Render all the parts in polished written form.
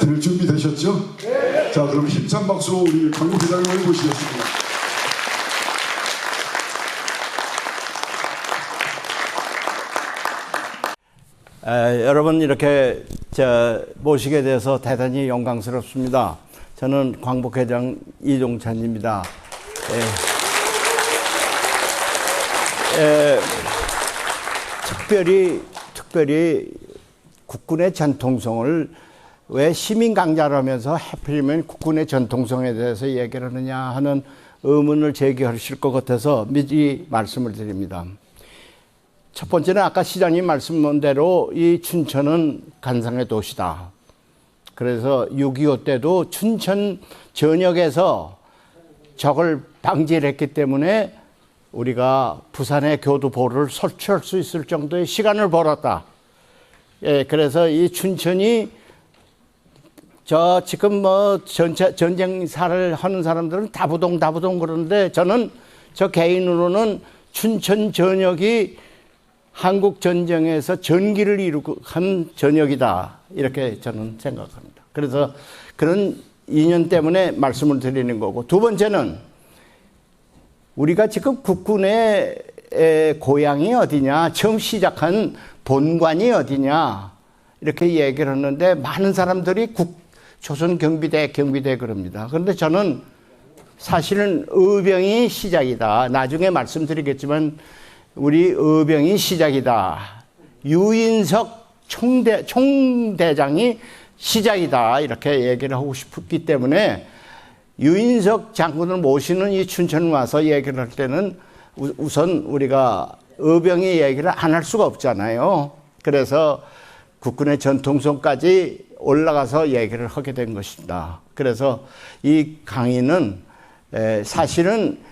될 준비 되셨죠? 네. 자, 그럼 힘찬 박수 우리 광복 회장님을 모시겠습니다. 여러분 이렇게 모시게 돼서 대단히 영광스럽습니다. 저는 광복회장 이종찬입니다. 특별히 국군의 전통성을 왜 시민 강좌를 하면서 하필이면 국군의 전통성에 대해서 얘기를 하느냐 하는 의문을 제기하실 것 같아서 미리 말씀을 드립니다. 첫 번째는 아까 시장님 말씀한 대로 이 춘천은 간상의 도시다. 그래서 6.25 때도 춘천 전역에서 적을 방지를 했기 때문에 우리가 부산의 교두보를 설치할 수 있을 정도의 시간을 벌었다. 그래서 이 춘천이 지금 전쟁사를 하는 사람들은 다부동 그러는데 저는 저 개인으로는 춘천 전역이 한국 전쟁에서 전기를 이루고 한 전역이다. 이렇게 저는 생각합니다. 그래서 그런 인연 때문에 말씀을 드리는 거고, 두 번째는 우리가 지금 국군의 고향이 어디냐, 처음 시작한 본관이 어디냐 이렇게 얘기를 하는데 많은 사람들이 조선경비대 그럽니다. 그런데 저는 사실은 의병이 시작이다. 나중에 말씀드리겠지만 우리 의병이 시작이다. 유인석 총대장이 시작이다. 이렇게 얘기를 하고 싶기 때문에 유인석 장군을 모시는 이 춘천 와서 얘기를 할 때는 우선 우리가 의병의 얘기를 안 할 수가 없잖아요. 그래서 국군의 전통성까지 올라가서 얘기를 하게 된 것입니다. 그래서 이 강의는 사실은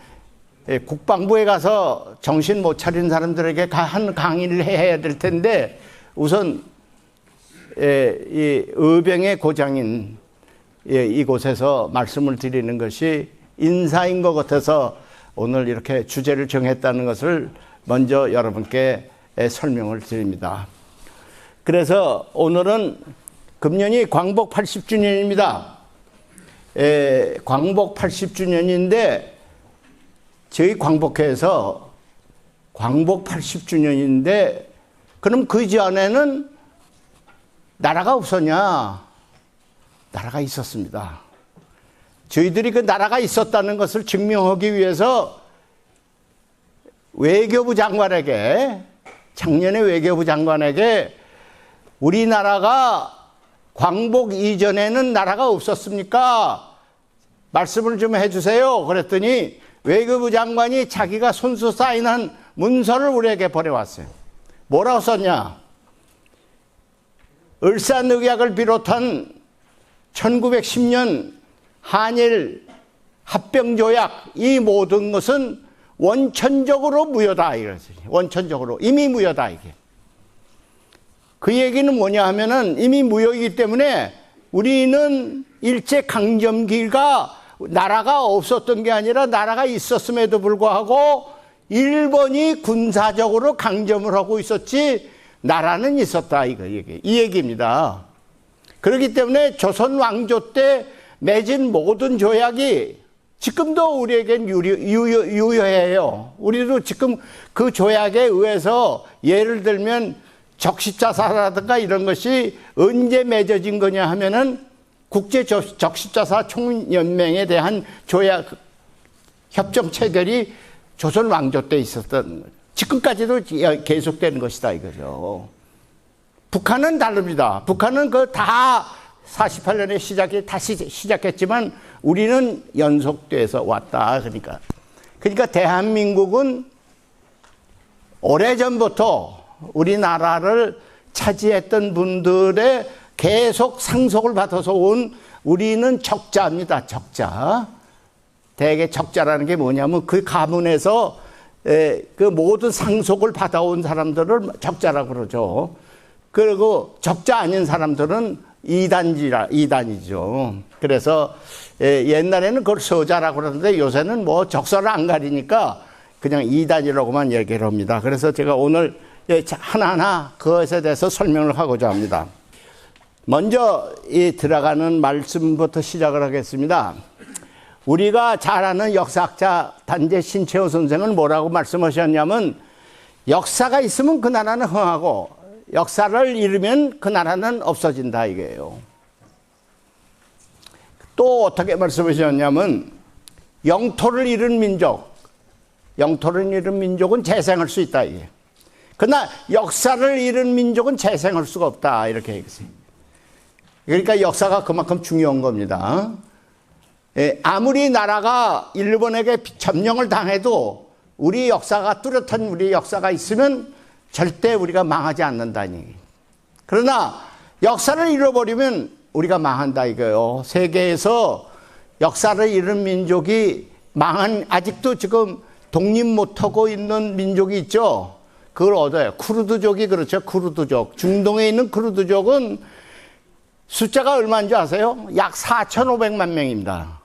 국방부에 가서 정신 못 차린 사람들에게 한 강의를 해야 될 텐데 우선 이 의병의 고장인 이곳에서 말씀을 드리는 것이 인사인 것 같아서 오늘 이렇게 주제를 정했다는 것을 먼저 여러분께 설명을 드립니다. 그래서 오늘은 금년이 광복 80주년입니다. 광복 80주년인데 저희 광복회에서 광복 80주년인데 그럼 그 전에는 나라가 없었냐? 나라가 있었습니다. 저희들이 그 나라가 있었다는 것을 증명하기 위해서 외교부 장관에게, 작년에 외교부 장관에게 우리나라가 광복 이전에는 나라가 없었습니까? 말씀을 좀 해주세요. 그랬더니 외교부 장관이 자기가 손수 사인한 문서를 우리에게 보내왔어요. 뭐라고 썼냐? 을사늑약을 비롯한 1910년 한일 합병조약 이 모든 것은 원천적으로 무효다. 이랬어요. 원천적으로 이미 무효다. 이게. 그 얘기는 뭐냐 하면은 이미 무효이기 때문에 우리는 일제강점기가 나라가 없었던 게 아니라 나라가 있었음에도 불구하고 일본이 군사적으로 강점을 하고 있었지 나라는 있었다. 이 얘기입니다. 그렇기 때문에 조선 왕조 때 맺은 모든 조약이 지금도 우리에겐 유효해요. 우리도 지금 그 조약에 의해서 예를 들면 적십자사라든가 이런 것이 언제 맺어진 거냐 하면은 국제 적십자사 총연맹에 대한 조약 협정 체결이 조선 왕조 때 있었던 거죠. 지금까지도 계속되는 것이다 이거죠. 북한은 다릅니다. 북한은 그 다 48년에 다시 시작했지만 우리는 연속돼서 왔다. 그러니까 대한민국은 오래전부터 우리나라를 차지했던 분들의 계속 상속을 받아서 온 우리는 적자입니다. 적자. 대개 적자라는 게 뭐냐면 그 가문에서 그 모든 상속을 받아온 사람들을 적자라고 그러죠. 그리고 적자 아닌 사람들은 이단이죠. 그래서 옛날에는 그걸 서자라고 그러는데 요새는 뭐 적서를 안 가리니까 그냥 이단이라고만 얘기를 합니다. 그래서 제가 오늘 하나하나 그것에 대해서 설명을 하고자 합니다. 먼저 이 들어가는 말씀부터 시작을 하겠습니다. 우리가 잘 아는 역사학자 단재 신채호 선생은 뭐라고 말씀하셨냐면, 역사가 있으면 그 나라는 흥하고 역사를 잃으면 그 나라는 없어진다 이거예요. 또 어떻게 말씀하셨냐면, 영토를 잃은 민족은 재생할 수 있다 이게. 그러나 역사를 잃은 민족은 재생할 수가 없다 이렇게 얘기했어요. 그러니까 역사가 그만큼 중요한 겁니다. 아무리 나라가 일본에게 점령을 당해도 우리 역사가 뚜렷한 우리 역사가 있으면 절대 우리가 망하지 않는다는 얘기. 그러나 역사를 잃어버리면 우리가 망한다 이거예요. 세계에서 역사를 잃은 민족이 아직도 지금 독립 못하고 있는 민족이 있죠. 그걸 얻어요. 쿠르드족이 그렇죠. 쿠르드족. 중동에 있는 쿠르드족은 숫자가 얼마인 줄 아세요? 약 4,500만 명입니다.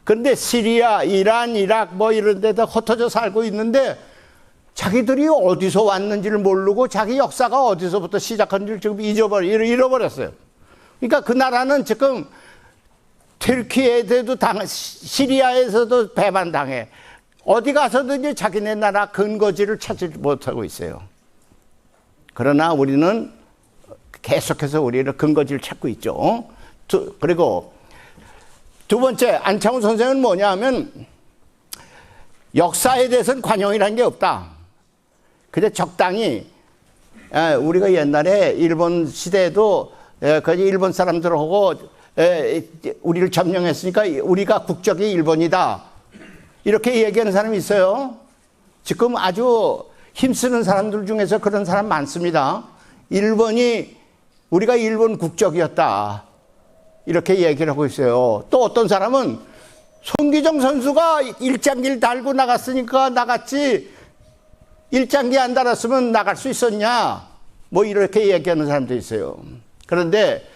그런데 시리아, 이란, 이라크 뭐 이런 데다 흩어져 살고 있는데 자기들이 어디서 왔는지를 모르고 자기 역사가 어디서부터 시작한지를 지금 잃어버렸어요. 그러니까 그 나라는 지금 터키에도 시리아에서도 배반당해. 어디 가서든지 자기네 나라 근거지를 찾지 못하고 있어요. 그러나 우리는 계속해서 우리를 근거지를 찾고 있죠. 그리고 두 번째, 안창호 선생은 뭐냐 하면, 역사에 대해서는 관용이라는 게 없다. 근데 적당히, 우리가 옛날에 일본 시대에도 거기 일본 사람들하고 우리를 점령했으니까 우리가 국적이 일본이다. 이렇게 얘기하는 사람이 있어요. 지금 아주 힘쓰는 사람들 중에서 그런 사람 많습니다. 우리가 일본 국적이었다. 이렇게 얘기를 하고 있어요. 또 어떤 사람은 손기정 선수가 일장기를 달고 나갔으니까 나갔지, 일장기 안 달았으면 나갈 수 있었냐, 뭐 이렇게 얘기하는 사람도 있어요. 그런데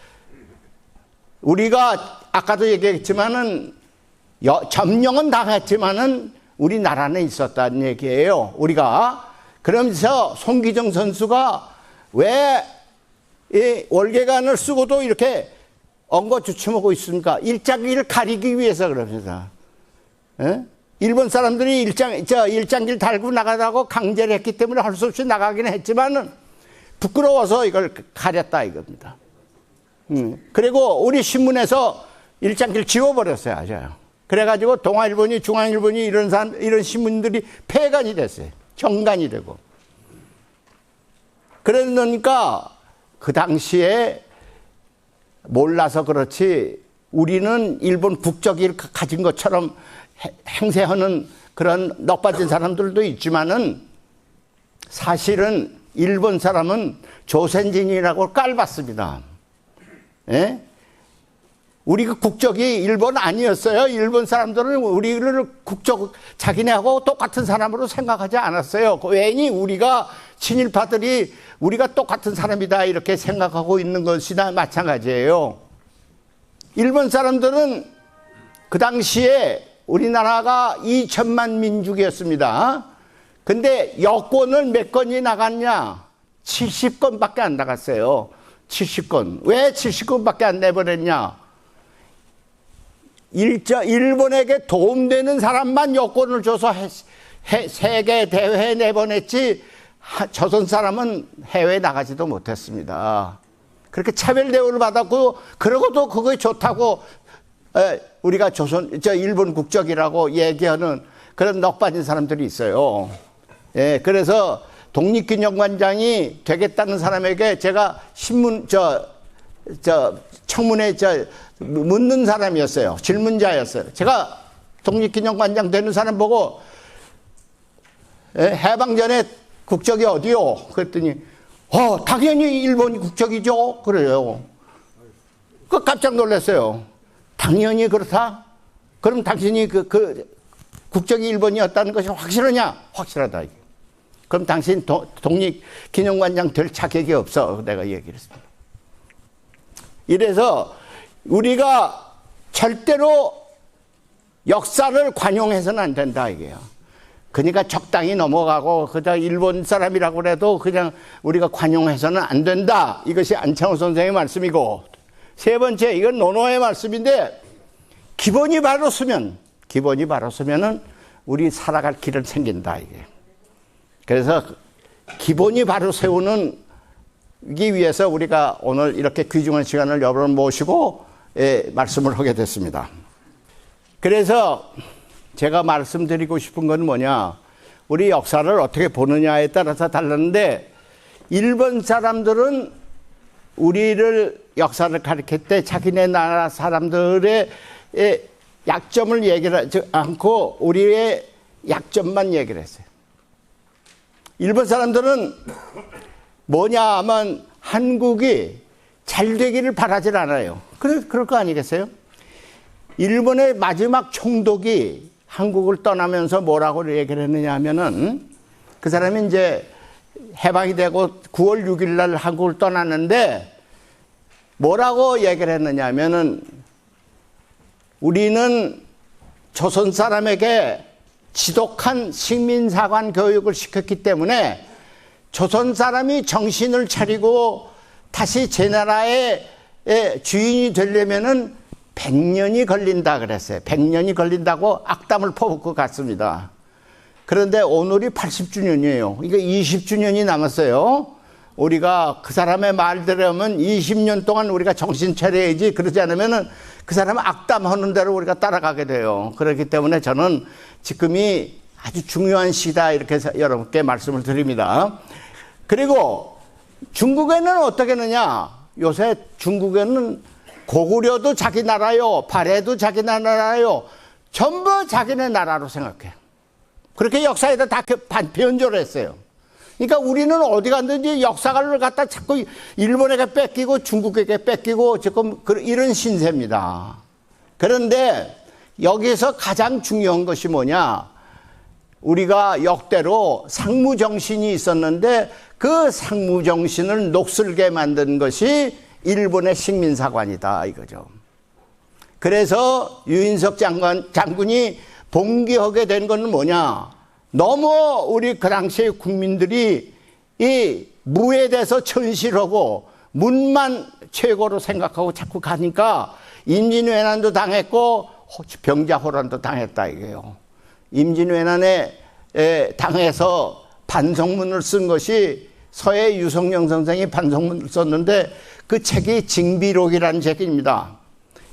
우리가 아까도 얘기했지만은 점령은 당했지만은 우리나라는 있었다는 얘기예요. 우리가. 그러면서 손기정 선수가 왜 이 월계관을 쓰고도 이렇게 엉거주춤하고 있습니까? 일장기를 가리기 위해서 그럽니다. 일본 사람들이 일장기를 달고 나가라고 강제를 했기 때문에 할 수 없이 나가기는 했지만은 부끄러워서 이걸 가렸다 이겁니다. 그리고 우리 신문에서 일장기를 지워버렸어요. 아셔요. 그래가지고 동아일보니 중앙일보니 이런 신문들이 폐간이 됐어요. 정간이 되고. 그러니까 그 당시에 몰라서 그렇지 우리는 일본 국적을 가진 것처럼 행세하는 그런 넋빠진 사람들도 있지만은 사실은 일본 사람은 조선진이라고 깔봤습니다. 예? 우리 국적이 일본 아니었어요. 일본 사람들은 우리를 자기네하고 똑같은 사람으로 생각하지 않았어요. 괜히 우리가 친일파들이 우리가 똑같은 사람이다 이렇게 생각하고 있는 것이나 마찬가지예요. 일본 사람들은 그 당시에 우리나라가 2천만 민족이었습니다. 근데 여권을 몇 건이 나갔냐? 70건밖에 안 나갔어요. 70건. 왜 70건밖에 안 내보냈냐? 일본에게 도움되는 사람만 여권을 줘서 세계 대회에 내보냈지 조선 사람은 해외에 나가지도 못했습니다. 그렇게 차별 대우를 받았고, 그러고도 그거 좋다고 우리가 일본 국적이라고 얘기하는 그런 넋빠진 사람들이 있어요. 예, 그래서 독립기념관장이 되겠다는 사람에게 제가 청문회 묻는 사람이었어요. 질문자였어요. 제가 독립기념관장 되는 사람 보고 해방 전에 국적이 어디요? 그랬더니 당연히 일본 국적이죠. 그래요. 그 깜짝 놀랐어요. 당연히 그렇다? 그럼 당신이 그 국적이 일본이었다는 것이 확실하냐? 확실하다. 그럼 당신 독립기념관장 될 자격이 없어. 내가 얘기를 했습니다. 이래서 우리가 절대로 역사를 관용해서는 안 된다 이게요. 그러니까 적당히 넘어가고 그냥 일본 사람이라고 해도 그냥 우리가 관용해서는 안 된다. 이것이 안창호 선생의 말씀이고, 세 번째, 이건 노노의 말씀인데, 기본이 바로 서면은 우리 살아갈 길은 생긴다, 이게. 그래서 기본이 바로 세우는 기 위해서 우리가 오늘 이렇게 귀중한 시간을 여러분 모시고 말씀을 하게 됐습니다. 그래서 제가 말씀드리고 싶은 건 뭐냐, 우리 역사를 어떻게 보느냐에 따라서 달랐는데, 일본 사람들은 우리를 역사를 가르칠 때 자기네 나라 사람들의 약점을 얘기를 하지 않고 우리의 약점만 얘기를 했어요. 일본 사람들은 뭐냐 하면 한국이 잘 되기를 바라질 않아요. 그럴 거 아니겠어요? 일본의 마지막 총독이 한국을 떠나면서 뭐라고 얘기를 했느냐 하면은, 그 사람이 이제 해방이 되고 9월 6일 날 한국을 떠났는데 뭐라고 얘기를 했느냐 하면은, 우리는 조선 사람에게 지독한 식민사관 교육을 시켰기 때문에 조선 사람이 정신을 차리고 다시 제 나라의 주인이 되려면은 100년이 걸린다 그랬어요. 100년이 걸린다고 악담을 퍼붓고 갔습니다. 그런데 오늘이 80주년이에요. 이게 20주년이 남았어요. 우리가 그 사람의 말대로 하면 20년 동안 우리가 정신 차려야지, 그러지 않으면은 그 사람은 악담하는 대로 우리가 따라가게 돼요. 그렇기 때문에 저는 지금이 아주 중요한 시기다, 이렇게 해서 여러분께 말씀을 드립니다. 그리고 중국에는 어떻게 하느냐, 요새 중국에는 고구려도 자기 나라요, 발해도 자기 나라요, 전부 자기네 나라로 생각해. 그렇게 역사에다 다 변조를 했어요. 그러니까 우리는 어디 갔든지 역사를 갖다 자꾸 일본에게 뺏기고 중국에게 뺏기고 지금 이런 신세입니다. 그런데 여기서 가장 중요한 것이 뭐냐, 우리가 역대로 상무정신이 있었는데 그 상무정신을 녹슬게 만든 것이 일본의 식민사관이다, 이거죠. 그래서 유인석 장군이 봉기하게 된 건 뭐냐, 너무 우리 그 당시의 국민들이 이 무에 대해서 천실하고 문만 최고로 생각하고 자꾸 가니까 임진왜란도 당했고 병자호란도 당했다, 이게요. 임진왜란에 당해서 반성문을 쓴 것이 서해 유성영 선생이 반성문을 썼는데, 그 책이 징비록이라는 책입니다.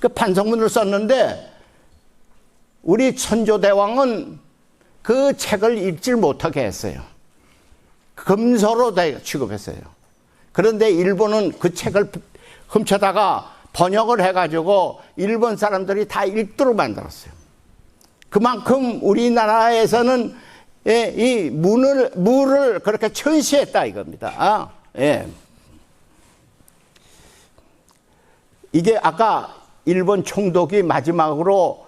그 반성문을 썼는데 우리 천조대왕은 그 책을 읽질 못하게 했어요. 금서로 취급했어요. 그런데 일본은 그 책을 훔쳐다가 번역을 해가지고 일본 사람들이 다 읽도록 만들었어요. 그만큼 우리나라에서는 이 무를 그렇게 천시했다, 이겁니다. 예. 이게 아까 일본 총독이 마지막으로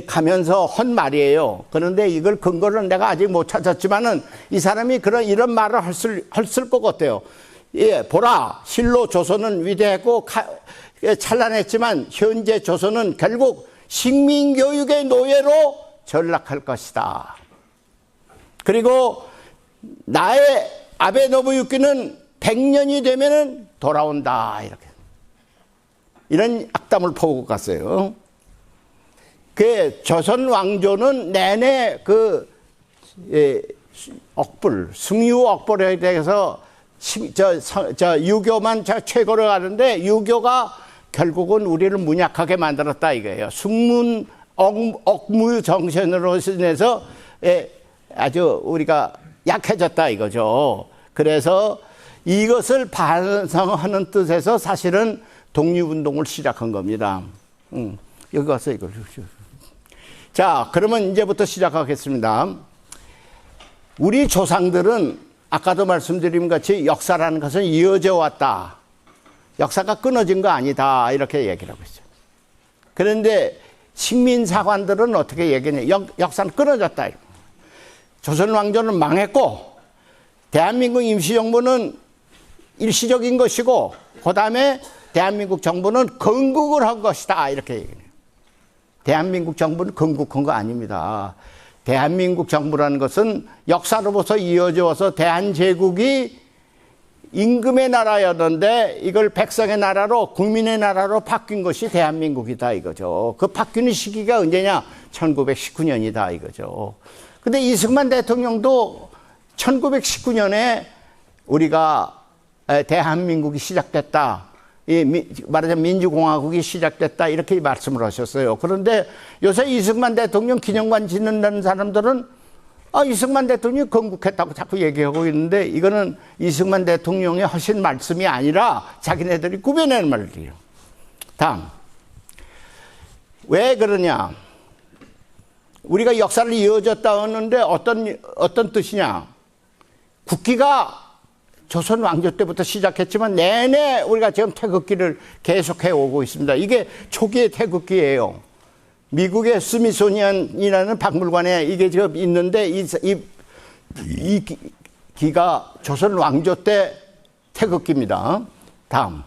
가면서 한 말이에요. 그런데 이걸 근거를 내가 아직 못 찾았지만은 이 사람이 이런 말을 했을 것 같아요. 예, 보라, 실로 조선은 위대했고 찬란했지만 현재 조선은 결국 식민교육의 노예로 전락할 것이다. 그리고 나의 아베 노부유키는 100년이 되면은 돌아온다, 이렇게. 이런 악담을 퍼오고 갔어요. 그 조선 왕조는 내내 승유 억불에 대해서 유교만 최고로 가는데, 유교가 결국은 우리를 문약하게 만들었다, 이거예요. 숙문 억무 정신으로 인해서 아주 우리가 약해졌다, 이거죠. 그래서 이것을 반성하는 뜻에서 사실은 독립운동을 시작한 겁니다. 여기 가서 이걸. 자, 그러면 이제부터 시작하겠습니다. 우리 조상들은 아까도 말씀드린 같이 역사라는 것은 이어져 왔다. 역사가 끊어진 거 아니다, 이렇게 얘기를 하고 있어요. 그런데 식민사관들은 어떻게 얘기하냐, 역사는 끊어졌다. 조선 왕조는 망했고 대한민국 임시정부는 일시적인 것이고 그 다음에 대한민국 정부는 건국을 한 것이다, 이렇게 얘기해요. 대한민국 정부는 건국한 거 아닙니다. 대한민국 정부라는 것은 역사로부터 이어져 와서 대한제국이 임금의 나라였는데 이걸 백성의 나라로 국민의 나라로 바뀐 것이 대한민국이다 이거죠. 그 바뀌는 시기가 언제냐? 1919년이다 이거죠. 근데 이승만 대통령도 1919년에 우리가 대한민국이 시작됐다. 말하자면 민주공화국이 시작됐다 이렇게 말씀을 하셨어요. 그런데 요새 이승만 대통령 기념관 짓는다는 사람들은 이승만 대통령이 건국했다고 자꾸 얘기하고 있는데 이거는 이승만 대통령의 하신 말씀이 아니라 자기네들이 꾸며내는 말이에요. 다음. 왜 그러냐? 우리가 역사를 이어졌다 하는데 어떤 뜻이냐? 국기가 조선 왕조 때부터 시작했지만 내내 우리가 지금 태극기를 계속해 오고 있습니다. 이게 초기의 태극기예요. 미국의 스미소니언이라는 박물관에 이게 지금 있는데 이 기가 조선 왕조 때 태극기입니다. 다음.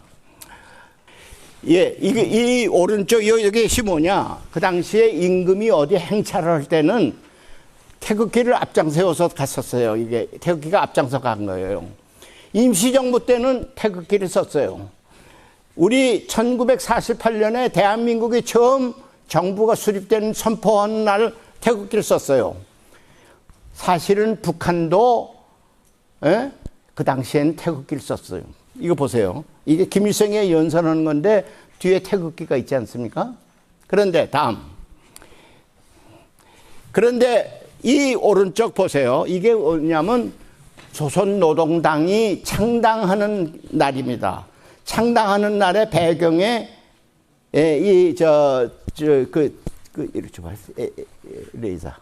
예, 이 오른쪽 여기 뭐냐? 그 당시에 임금이 어디 행차를 할 때는 태극기를 앞장세워서 갔었어요. 이게 태극기가 앞장서 간 거예요. 임시정부 때는 태극기를 썼어요. 우리 1948년에 대한민국이 처음 정부가 수립된 선포한 날 태극기를 썼어요. 사실은 북한도 그 당시에는 태극기를 썼어요. 이거 보세요. 이게 김일성이 연설하는 건데 뒤에 태극기가 있지 않습니까? 그런데 다음. 그런데 이 오른쪽 보세요. 이게 뭐냐면 조선노동당이 창당하는 날입니다. 창당하는 날의 배경에 이렇게 좀 레이저.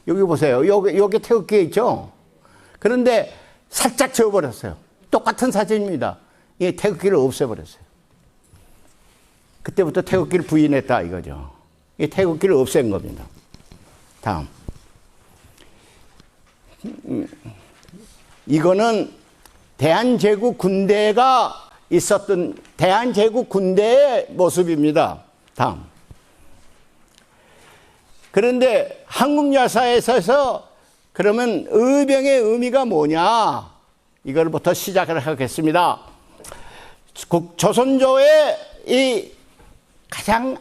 여기 보세요. 여기 태극기 있죠? 그런데 살짝 지워버렸어요. 똑같은 사진입니다. 이 태극기를 없애버렸어요. 그때부터 태극기를 부인했다 이거죠. 이 태극기를 없앤 겁니다. 다음. 이거는 대한제국 군대가 있었던 대한제국 군대의 모습입니다. 다음. 그런데 한국 역사에서 그러면 의병의 의미가 뭐냐? 이걸부터 시작을 하겠습니다. 조선조의 이 가장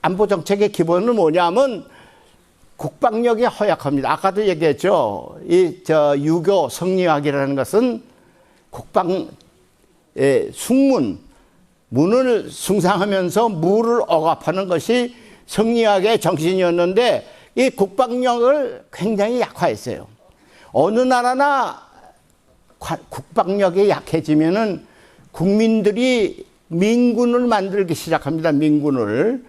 안보 정책의 기본은 뭐냐면 국방력이 허약합니다. 아까도 얘기했죠. 유교 성리학이라는 것은 문을 숭상하면서 무를 억압하는 것이 성리학의 정신이었는데 이 국방력을 굉장히 약화했어요. 어느 나라나 국방력이 약해지면은 국민들이 민군을 만들기 시작합니다. 민군을.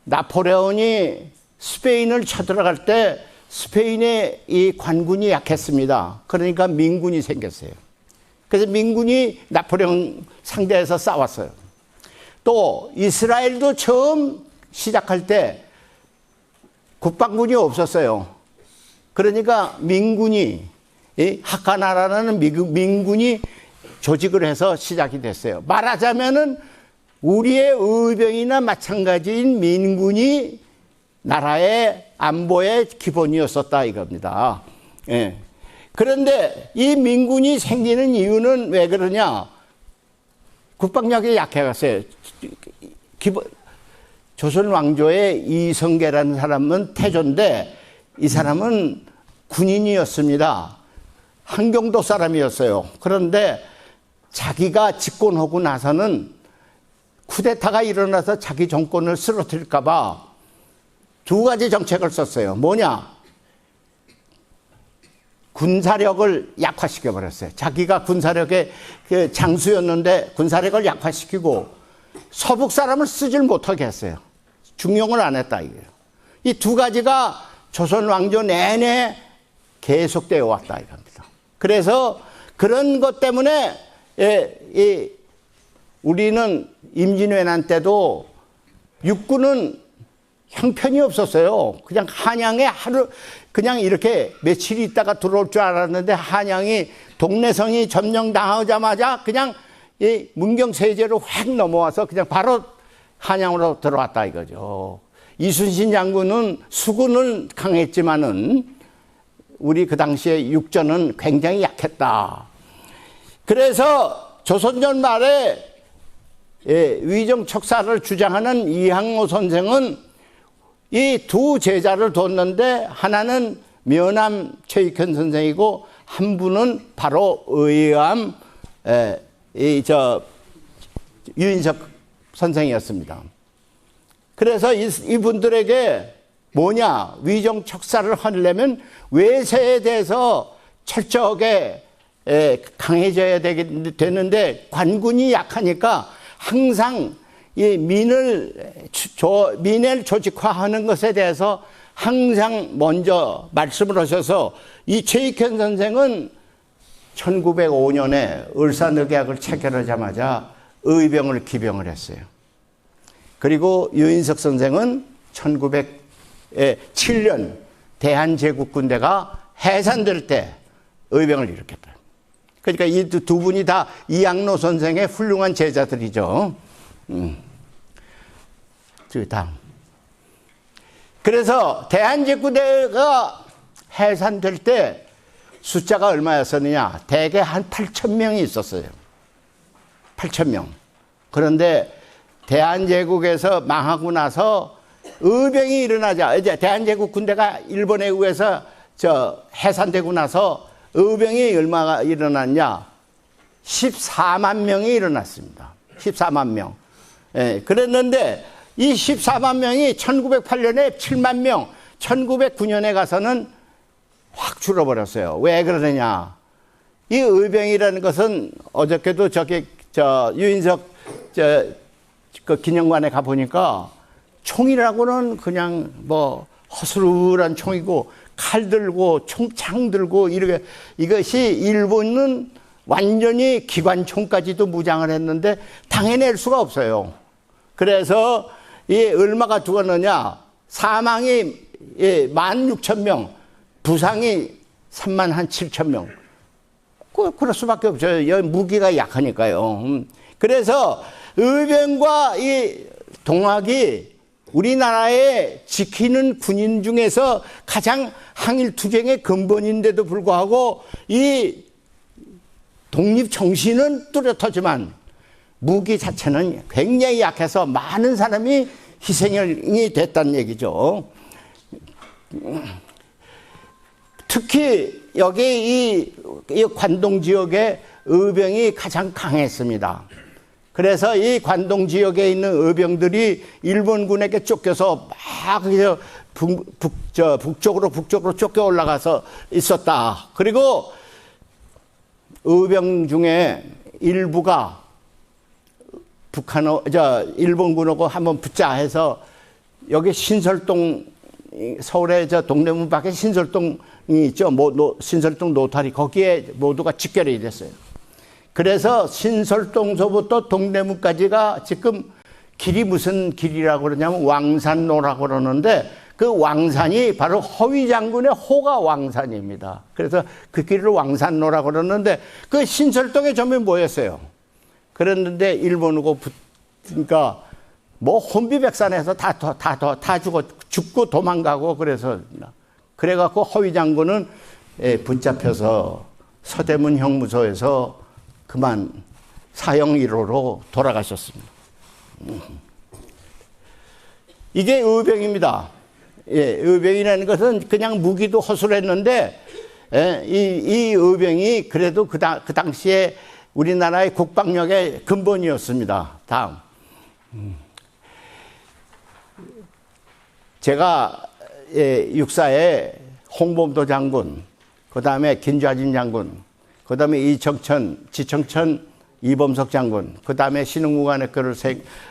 나폴레온이 스페인을 쳐들어갈 때 스페인의 이 관군이 약했습니다. 그러니까 민군이 생겼어요. 그래서 민군이 나폴레온 상대해서 싸웠어요. 또 이스라엘도 처음 시작할 때 국방군이 없었어요. 그러니까 민군이 하카나라는 민군이 조직을 해서 시작이 됐어요. 말하자면은 우리의 의병이나 마찬가지인 민군이 나라의 안보의 기본이었었다 이겁니다. 예. 그런데 이 민군이 생기는 이유는 왜 그러냐? 국방력이 약해갔어요. 조선 왕조의 이성계라는 사람은 태조인데 이 사람은 군인이었습니다. 한경도 사람이었어요. 그런데 자기가 집권하고 나서는 쿠데타가 일어나서 자기 정권을 쓰러뜨릴까 봐 두 가지 정책을 썼어요. 뭐냐? 군사력을 약화시켜버렸어요. 자기가 군사력의 그 장수였는데 군사력을 약화시키고 서북 사람을 쓰질 못하게 했어요. 중용을 안 했다 이거예요. 이 두 가지가 조선 왕조 내내 계속되어 왔다 이겁니다. 그래서 그런 것 때문에 우리는 임진왜란 때도 육군은 형편이 없었어요. 그냥 한양에 그냥 이렇게 며칠 있다가 들어올 줄 알았는데 한양이 동래성이 점령당하자마자 그냥 이 문경세제로 확 넘어와서 그냥 바로 한양으로 들어왔다 이거죠. 이순신 장군은 수군은 강했지만은 우리 그 당시에 육전은 굉장히 약했다. 그래서 조선전 말에 위정 척사를 주장하는 이항로 선생은 이 두 제자를 뒀는데 하나는 면함 최익현 선생이고 한 분은 바로 의암 유인석 선생이었습니다. 그래서 이분들에게 뭐냐, 위정 척사를 하려면 외세에 대해서 철저하게 강해져야 되는데 관군이 약하니까 항상 이 민을 조직화하는 것에 대해서 항상 먼저 말씀을 하셔서 이 최익현 선생은 1905년에 을사늑약을 체결하자마자 의병을 기병을 했어요. 그리고 유인석 선생은 1907년 대한제국군대가 해산될 때 의병을 일으켰다. 그러니까 이 두 분이 다 이항로 선생의 훌륭한 제자들이죠. 다음. 그래서 대한제국군대가 해산될 때 숫자가 얼마였었느냐? 대개 한 8,000명이 있었어요. 8,000명. 그런데 대한제국에서 망하고 나서 의병이 일어나자, 이제 대한제국 군대가 일본에 의해서 해산되고 나서 의병이 얼마가 일어났냐? 14만 명이 일어났습니다. 14만 명. 그랬는데 이 14만 명이 1908년에 7만 명, 1909년에 가서는 확 줄어버렸어요. 왜 그러느냐? 이 의병이라는 것은 어저께도 유인석 그 기념관에 가 보니까 총이라고는 그냥 뭐 허술한 총이고 칼 들고 총창 들고 이렇게, 이것이 일본은 완전히 기관총까지도 무장을 했는데 당해낼 수가 없어요. 그래서 이 얼마가 죽었느냐? 사망이 16,000명, 부상이 37,000명. 그럴 수밖에 없어요. 무기가 약하니까요. 그래서 의병과 이 동학이 우리나라에 지키는 군인 중에서 가장 항일투쟁의 근본인데도 불구하고 이 독립정신은 뚜렷하지만 무기 자체는 굉장히 약해서 많은 사람이 희생이 됐다는 얘기죠. 특히 여기 이 관동 지역의 의병이 가장 강했습니다. 그래서 이 관동 지역에 있는 의병들이 일본군에게 쫓겨서 막 북쪽으로 쫓겨 올라가서 있었다. 그리고 의병 중에 일부가 일본군하고 한번 붙자 해서 여기 신설동, 서울의 동대문 밖에 신설동이 있죠. 신설동 노타리, 거기에 모두가 집결이 됐어요. 그래서 신설동서부터 동대문까지가 지금 길이 무슨 길이라고 그러냐면 왕산로라고 그러는데 그 왕산이 바로 허위 장군의 호가 왕산입니다. 그래서 그 길을 왕산로라고 그러는데 그 신설동에 전부 모였어요. 그랬는데 일본하고 붙으니까 뭐 혼비백산해서 다 죽고 도망가고 그래갖고 허위 장군은 붙잡혀서 서대문 형무소에서 그만 사형 1호로 돌아가셨습니다. 이게 의병입니다. 의병이라는 것은 그냥 무기도 허술했는데 이 의병이 그래도 그 당시에 우리나라의 국방력의 근본이었습니다. 다음. 제가 육사에 홍범도 장군, 그 다음에 김좌진 장군, 그 다음에 지청천 이범석 장군, 그 다음에 신흥무관학교를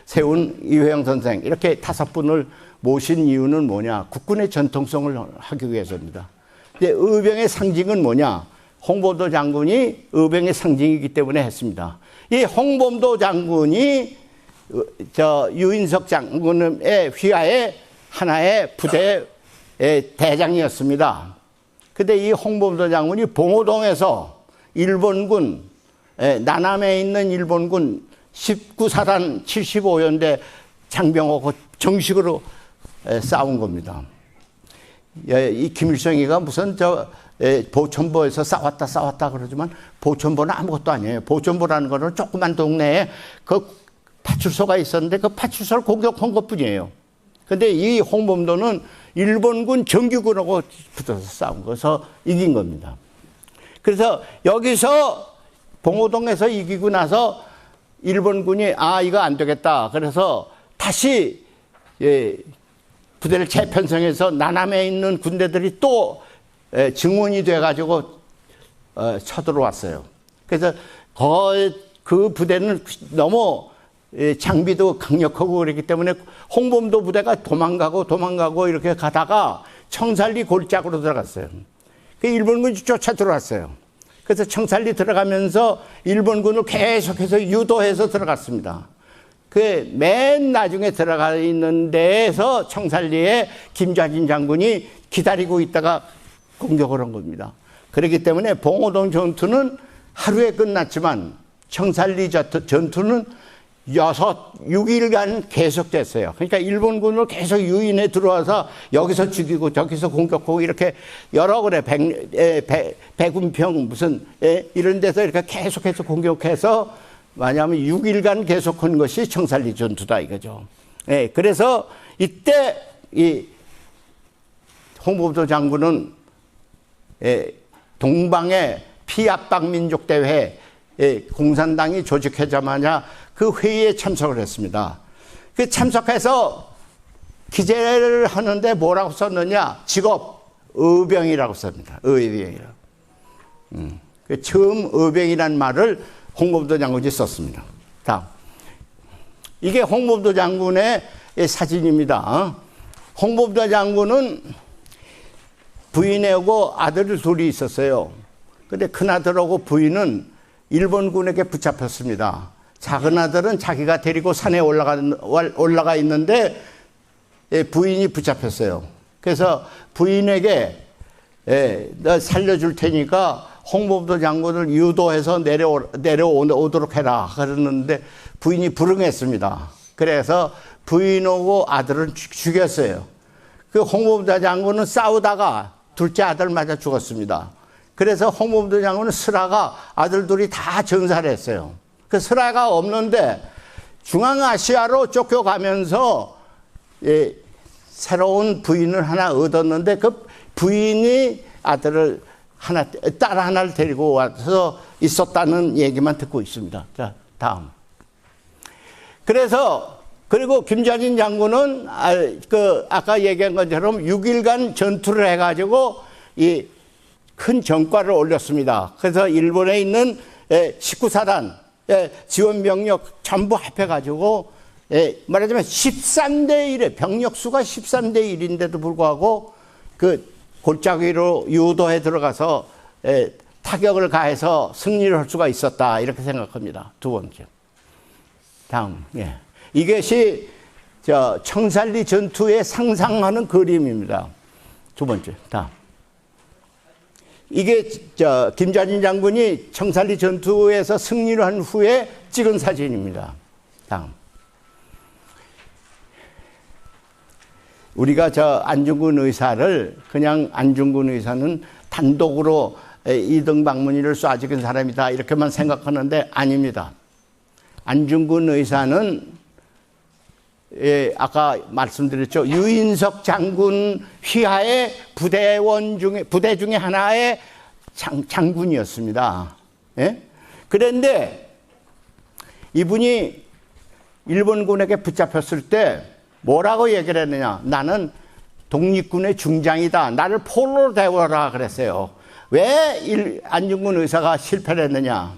세운 이회영 선생, 이렇게 5분을 모신 이유는 뭐냐? 국군의 전통성을 하기 위해서입니다. 근데 의병의 상징은 뭐냐? 홍범도 장군이 의병의 상징이기 때문에 했습니다. 이 홍범도 장군이 유인석 장군의 휘하의 하나의 부대의 대장이었습니다. 근데 이 홍범도 장군이 봉오동에서 일본군, 남남에 있는 일본군 19사단 75연대 장병하고 정식으로 싸운 겁니다. 이 김일성이가 무슨 보천보에서 싸웠다 그러지만 보천보는 아무것도 아니에요. 보천보라는 거는 조그만 동네에 그 파출소가 있었는데 그 파출소를 공격한 것뿐이에요. 근데 이 홍범도는 일본군 정규군하고 붙어서 싸운 거서 이긴 겁니다. 그래서 여기서 봉오동에서 이기고 나서 일본군이 이거 안 되겠다. 그래서 다시 부대를 재편성해서 남한에 있는 군대들이 또 증원이 돼가지고 쳐들어왔어요. 그래서 그 부대는 너무 장비도 강력하고 그랬기 때문에 홍범도 부대가 도망가고 이렇게 가다가 청살리 골짜기로 들어갔어요. 그 일본군이 쫓아 들어왔어요. 그래서 청살리 들어가면서 일본군을 계속해서 유도해서 들어갔습니다. 그 맨 나중에 들어가 있는 데에서 청살리에 김좌진 장군이 기다리고 있다가 공격을 한 겁니다. 그렇기 때문에 봉오동 전투는 하루에 끝났지만 청살리 전투는 6일간 계속됐어요. 그러니까 일본군을 계속 유인해 들어와서 여기서 죽이고 저기서 공격하고 이렇게 여러 그래 백운평 무슨 이런 데서 이렇게 계속해서 공격해서 왜냐하면 6일간 계속한 것이 청살리 전투다 이거죠. 그래서 이때 이 홍범도 장군은 동방의 피압박 민족 대회 공산당이 조직하자마자 그 회의에 참석을 했습니다. 그 참석해서 기재를 하는데 뭐라고 썼느냐? 직업 의병이라고 씁니다. 의병이라고. 처음 의병이라는 말을 홍범도 장군이 썼습니다. 다음. 이게 홍범도 장군의 사진입니다. 홍범도 장군은 부인하고 아들 둘이 있었어요. 근데 큰아들하고 부인은 일본군에게 붙잡혔습니다. 작은 아들은 자기가 데리고 산에 올라가 있는데 부인이 붙잡혔어요. 그래서 부인에게 너 살려줄 테니까 홍범도 장군을 유도해서 내려오도록 해라 그러는데 부인이 불응했습니다. 그래서 부인하고 아들을 죽였어요. 그 홍범도 장군은 싸우다가 둘째 아들 맞아 죽었습니다. 그래서 홍범도 장군은 슬하가 아들 둘이 다 전사했어요. 그 슬하가 없는데 중앙아시아로 쫓겨가면서 새로운 부인을 하나 얻었는데 그 부인이 딸 하나를 데리고 와서 있었다는 얘기만 듣고 있습니다. 자, 다음. 그리고 김좌진 장군은 아까 얘기한 것처럼 6일간 전투를 해가지고 이 큰 전과를 올렸습니다. 그래서 일본에 있는 19사단 지원병력 전부 합해가지고 말하자면 13대 1에 병력 수가 13대 1인데도 불구하고 그 골짜기로 유도해 들어가서 타격을 가해서 승리를 할 수가 있었다 이렇게 생각합니다. 두 번째. 다음. 이것이 청살리 전투에 상상하는 그림입니다. 두 번째. 다음. 이게 김좌진 장군이 청살리 전투에서 승리를 한 후에 찍은 사진입니다. 다음. 우리가 안중근 의사를 그냥 안중근 의사는 단독으로 이등박문희를 쏴 죽인 사람이다 이렇게만 생각하는데 아닙니다. 안중근 의사는 아까 말씀드렸죠. 유인석 장군 휘하의 부대 중에 하나의 장군이었습니다. 그런데 이분이 일본군에게 붙잡혔을 때 뭐라고 얘기를 했느냐? 나는 독립군의 중장이다. 나를 포로로 대우하라 그랬어요. 왜 안중근 의사가 실패를 했느냐?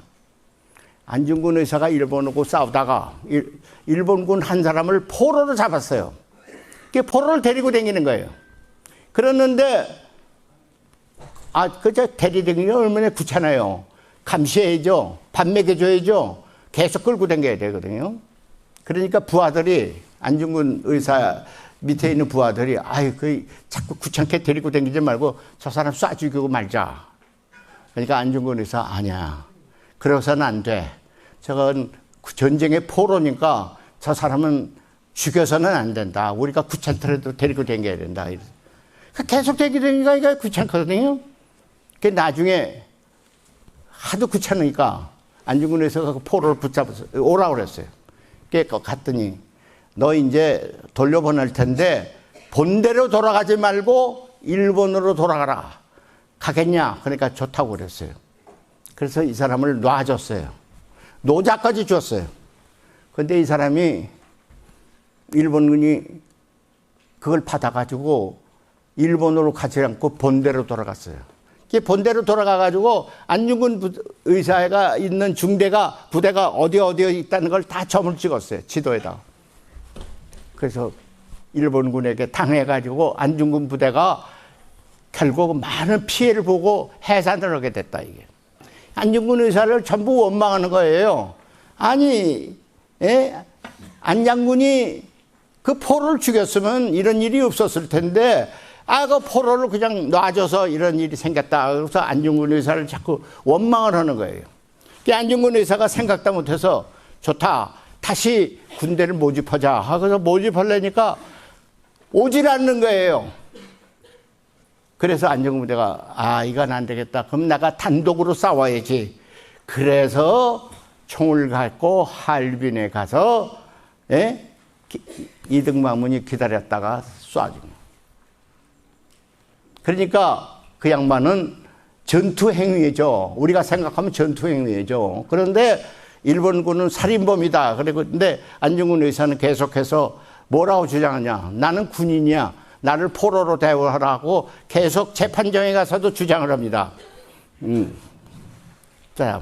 안중근 의사가 일본하고 싸우다가 일본군 한 사람을 포로로 잡았어요. 그 포로를 데리고 다니는 거예요. 그랬는데 그저 데리다니는 게 얼마나 귀찮아요. 감시해야죠. 밥 먹여줘야죠. 계속 끌고 다녀야 되거든요. 그러니까 부하들이 안중근 의사 밑에 있는 부하들이 자꾸 귀찮게 데리고 다니지 말고 저 사람 쏴 죽이고 말자. 그러니까 안중근 의사 아니야. 그러서는 안 돼. 저건 전쟁의 포로니까 저 사람은 죽여서는 안 된다. 우리가 귀찮더라도 데리고 다녀야 된다. 계속 데리고 다니니까 이게 귀찮거든요. 그 나중에 하도 귀찮으니까 안중근 의사가 그 포로를 붙잡아서 오라고 그랬어요. 그래서 갔더니 너 이제 돌려보낼 텐데 본대로 돌아가지 말고 일본으로 돌아가라. 가겠냐? 그러니까 좋다고 그랬어요. 그래서 이 사람을 놔줬어요. 노자까지 줬어요. 근데 이 사람이 일본군이 그걸 받아가지고 일본으로 가지 않고 본대로 돌아갔어요. 본대로 돌아가가지고 안중근 의사가 있는 부대가 어디에 있다는 걸 다 점을 찍었어요. 지도에다. 그래서 일본군에게 당해가지고 안중근 부대가 결국 많은 피해를 보고 해산을 하게 됐다, 이게. 안중근 의사를 전부 원망하는 거예요. 아니, 안 장군이 그 포로를 죽였으면 이런 일이 없었을 텐데, 그 포로를 그냥 놔줘서 이런 일이 생겼다. 그래서 안중근 의사를 자꾸 원망을 하는 거예요. 안중근 의사가 생각도 못해서 좋다. 다시 군대를 모집하자. 그래서 모집하려니까 오질 않는 거예요. 그래서 안중근 부대가 이건 안 되겠다. 그럼 내가 단독으로 싸워야지. 그래서 총을 갖고 할빈에 가서 이등만문이 기다렸다가 쏴준 거예요. 그러니까 그 양반은 전투행위죠. 우리가 생각하면 전투행위죠. 그런데 일본군은 살인범이다. 그런데 안중근 의사는 계속해서 뭐라고 주장하냐. 나는 군인이야. 나를 포로로 대우하라고 계속 재판정에 가서도 주장을 합니다. 자,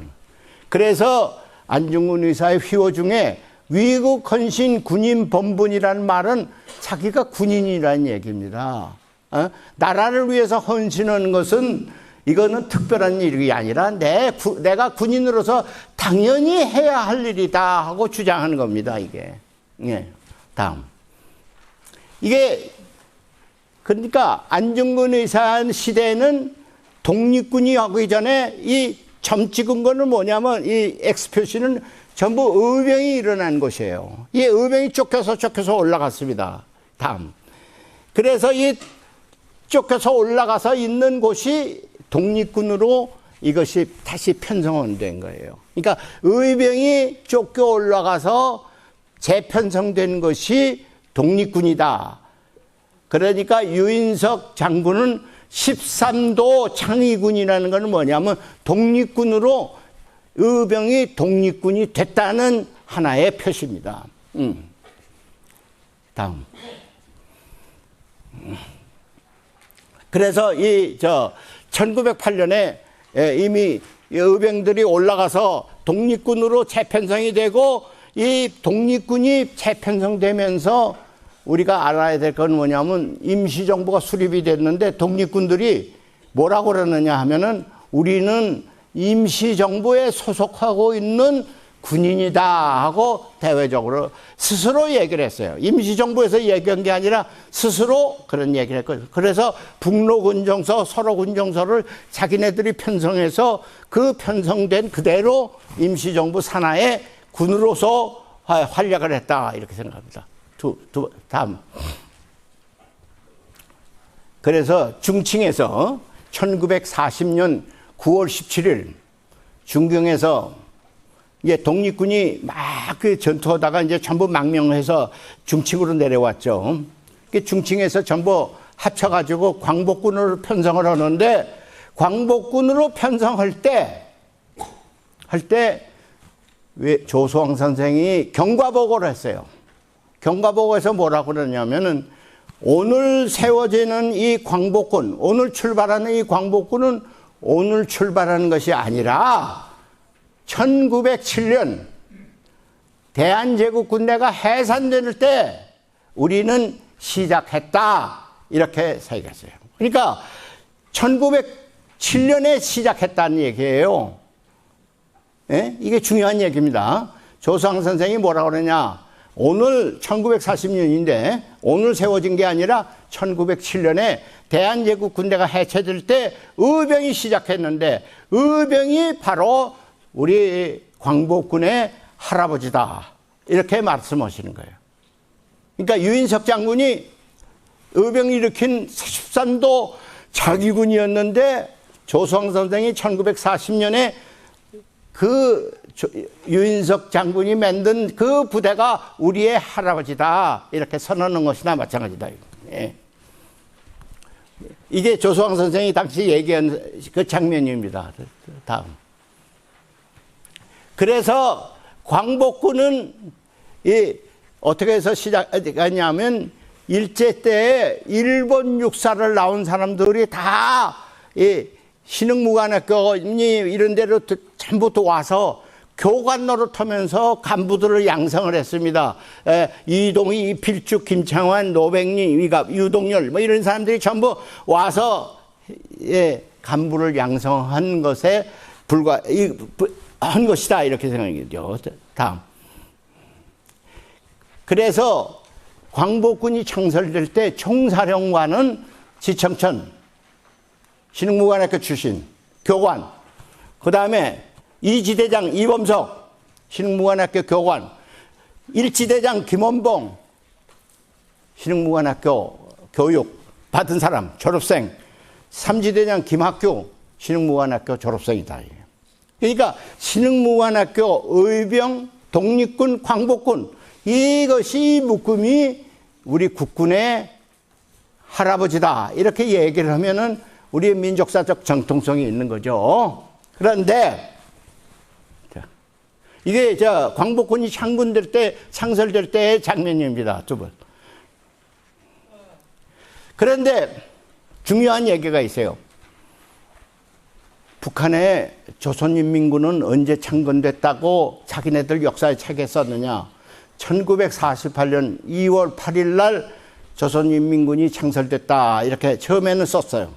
그래서 안중근 의사의 휘호 중에 위국 헌신 군인 본분이라는 말은 자기가 군인이라는 얘기입니다. 나라를 위해서 헌신하는 것은 이거는 특별한 일이 아니라 내가 군인으로서 당연히 해야 할 일이다 하고 주장하는 겁니다, 이게. 다음. 이게, 그러니까 안중근 의사 시대에는 독립군이 하기 전에 이 점 찍은 거는 뭐냐면 이 X 표시는 전부 의병이 일어난 곳이에요. 이 의병이 쫓겨서 올라갔습니다. 다음. 그래서 이 쫓겨서 올라가서 있는 곳이 독립군으로 이것이 다시 편성된 거예요. 그러니까 의병이 쫓겨 올라가서 재편성된 것이 독립군이다. 그러니까 유인석 장군은 13도 창의군이라는 것은 뭐냐면 독립군으로 의병이 독립군이 됐다는 하나의 표시입니다. 다음. 그래서 1908년에 이미 의병들이 올라가서 독립군으로 재편성이 되고 이 독립군이 재편성되면서 우리가 알아야 될 건 뭐냐면 임시정부가 수립이 됐는데 독립군들이 뭐라고 그러느냐 하면은 우리는 임시정부에 소속하고 있는 군인이다 하고 대외적으로 스스로 얘기를 했어요. 임시정부에서 얘기한 게 아니라 스스로 그런 얘기를 했거든요. 그래서 북로군정서, 서로군정서를 자기네들이 편성해서 그 편성된 그대로 임시정부 산하에 군으로서 활약을 했다 이렇게 생각합니다. 다음. 그래서 중칭에서 1940년 9월 17일 중경에서 이제 독립군이 막 그 전투하다가 이제 전부 망명해서 중칭으로 내려왔죠. 그 중칭에서 전부 합쳐가지고 광복군으로 편성을 하는데 광복군으로 편성할 때 왜 조수왕 선생이 경과보고를 했어요. 경과보고에서 뭐라고 그러냐면은 오늘 세워지는 이 광복군, 오늘 출발하는 이 광복군은 오늘 출발하는 것이 아니라 1907년 대한제국군대가 해산될 때 우리는 시작했다. 이렇게 얘기했어요. 그러니까 1907년에 시작했다는 얘기예요. 이게 중요한 얘기입니다. 조수왕 선생이 뭐라고 그러냐. 오늘 1940년인데 오늘 세워진 게 아니라 1907년에 대한제국 군대가 해체될 때 의병이 시작했는데 의병이 바로 우리 광복군의 할아버지다. 이렇게 말씀하시는 거예요. 그러니까 유인석 장군이 의병을 일으킨 13도 자기군이었는데 조수왕 선생이 1940년에 유인석 장군이 만든 그 부대가 우리의 할아버지다 이렇게 선언한 것이나 마찬가지다. 예. 이게 조수왕 선생이 당시 얘기한 그 장면입니다. 다음. 그래서 광복군은 어떻게 해서 시작했냐면 일제 때에 일본 육사를 나온 사람들이 다 신흥무관학교 이런 데로 전부 또 와서 교관 노릇하면서 간부들을 양성을 했습니다. 이동희, 이필죽, 김창환, 노백리, 유동열 뭐 이런 사람들이 전부 와서 간부를 양성한 것에 한 것이다 이렇게 생각해요. 다음. 그래서 광복군이 창설될 때 총사령관은 지청천 신흥무관학교 출신 교관, 그 다음에 이지대장 이범석 신흥무관학교 교관, 일지대장 김원봉 신흥무관학교 교육 받은 사람 졸업생, 삼지대장 김학규 신흥무관학교 졸업생이다. 그러니까 신흥무관학교, 의병, 독립군, 광복군 이것이 묶음이 우리 국군의 할아버지다 이렇게 얘기를 하면은 우리의 민족사적 정통성이 있는 거죠. 그런데 이게 광복군이 창설될 때의 장면입니다. 두 번. 그런데 중요한 얘기가 있어요. 북한의 조선인민군은 언제 창건됐다고 자기네들 역사의 책에 썼느냐. 1948년 2월 8일 날 조선인민군이 창설됐다 이렇게 처음에는 썼어요.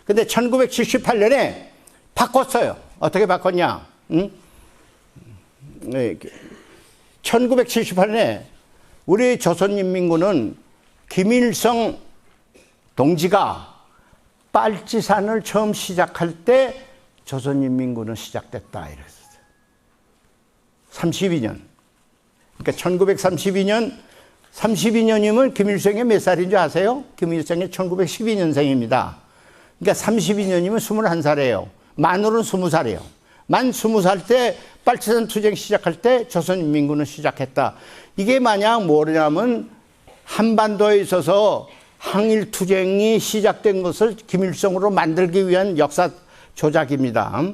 근데 1978년에 바꿨어요. 어떻게 바꿨냐? 1978년에 우리 조선인민군은 김일성 동지가 빨치산을 처음 시작할 때 조선인민군은 시작됐다 이랬어요. 32년. 그러니까 1932년이면 김일성이 몇 살인 줄 아세요? 김일성이 1912년생입니다. 그러니까 32년이면 21살이에요. 만으로는 20살이에요. 만 20살 때 빨치산 투쟁 시작할 때 조선인민군은 시작했다. 이게 만약 뭐냐면 한반도에 있어서 항일 투쟁이 시작된 것을 김일성으로 만들기 위한 역사 조작입니다.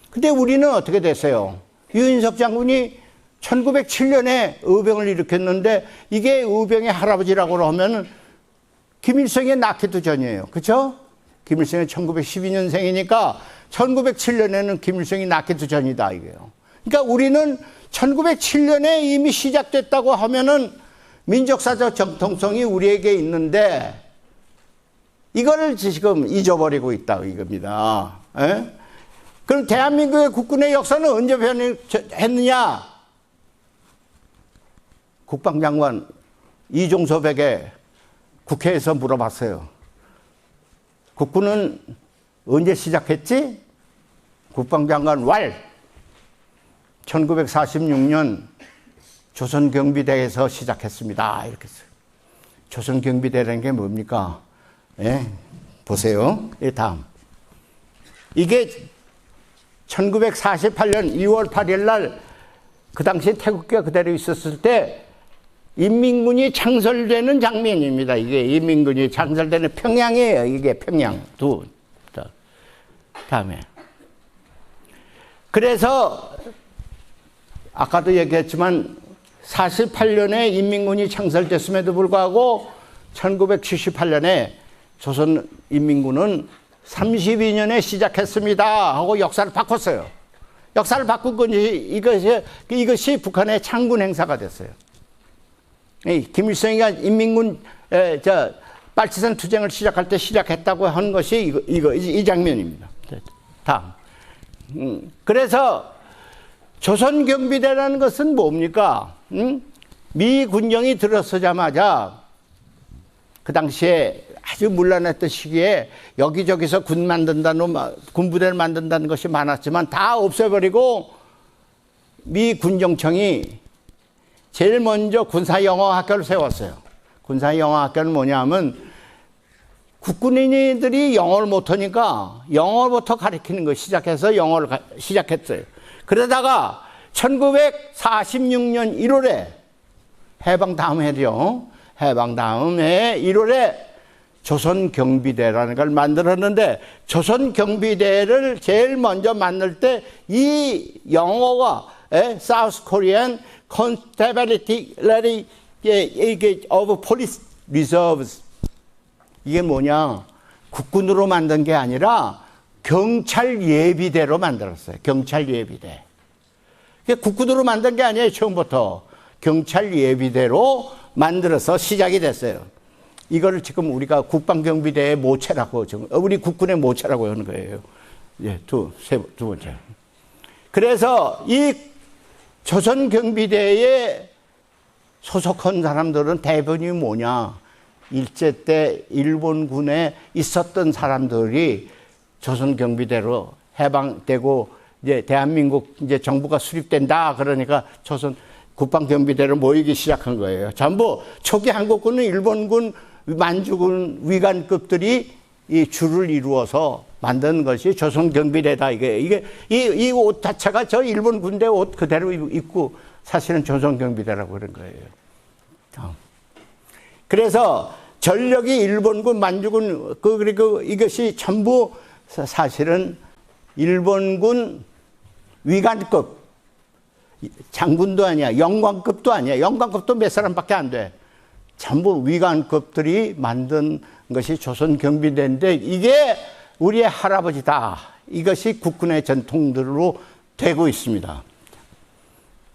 근데 우리는 어떻게 됐어요? 유인석 장군이 1907년에 의병을 일으켰는데 이게 의병의 할아버지라고 하면 김일성의 낳기도 전이에요. 그렇죠? 김일성이 1912년생이니까 1907년에는 김일성이 낳기도 전이다 이거예요. 그러니까 우리는 1907년에 이미 시작됐다고 하면은 민족사적 정통성이 우리에게 있는데 이거를 지금 잊어버리고 있다 이겁니다. 에? 그럼 대한민국의 국군의 역사는 언제 변했느냐? 국방장관 이종섭에게 국회에서 물어봤어요. 국군은 언제 시작했지? 국방장관 왈 1946년 조선경비대에서 시작했습니다. 이렇게 했어요. 조선경비대라는 게 뭡니까? 예, 보세요. 다음. 이게 1948년 2월 8일 날 그 당시에 태극기가 그대로 있었을 때 인민군이 창설되는 장면입니다. 이게 인민군이 창설되는 평양이에요. 이게 평양. 다음에. 그래서 아까도 얘기했지만 48년에 인민군이 창설됐음에도 불구하고 1978년에 조선인민군은 32년에 시작했습니다 하고 역사를 바꿨어요. 역사를 바꾼 건지 이것이 북한의 창군 행사가 됐어요. 김일성이가 인민군 빨치산 투쟁을 시작할 때 시작했다고 한 것이 이 장면입니다. 다음. 그래서 조선경비대라는 것은 뭡니까? 미 군정이 들어서자마자 그 당시에 아주 문란했던 시기에 여기저기서 군부대를 만든다는 것이 많았지만 다 없애버리고 미 군정청이 제일 먼저 군사영어학교를 세웠어요. 군사영어학교는 뭐냐면 국군인들이 영어를 못하니까 영어부터 가르치는 거 시작해서 영어를 시작했어요. 그러다가 1946년 1월에 해방 다음 해죠. 해방 다음 해 1월에 조선경비대라는 걸 만들었는데, 조선경비대를 제일 먼저 만들 때 이 영어가 South Korean Constabulary of Police Reserves, 이게 뭐냐, 국군으로 만든 게 아니라 경찰 예비대로 만들었어요. 경찰 예비대. 국군으로 만든 게 아니에요. 처음부터 경찰 예비대로 만들어서 시작이 됐어요. 이거를 지금 우리가 국방경비대의 모체라고, 우리 국군의 모체라고 하는 거예요. 예, 두 번째. 그래서 이 조선경비대에 소속한 사람들은 대부분이 뭐냐, 일제 때 일본군에 있었던 사람들이 조선경비대로 해방되고 이제 대한민국 이제 정부가 수립된다 그러니까 조선 국방경비대로 모이기 시작한 거예요. 전부 초기 한국군은 일본군, 만주군, 위관급들이 이 줄을 이루어서 만든 것이 조선경비대다. 이 옷 자체가 저 일본 군대 옷 그대로 입고 사실은 조선경비대라고 그런 거예요. 그래서 전력이 일본군, 만주군, 그리고 이것이 전부 사실은 일본군 위관급, 장군도 아니야, 영관급도 아니야. 영관급도 몇 사람밖에 안 돼. 전부 위관급들이 만든 것이 조선경비대인데, 이게 우리의 할아버지다. 이것이 국군의 전통들로 되고 있습니다.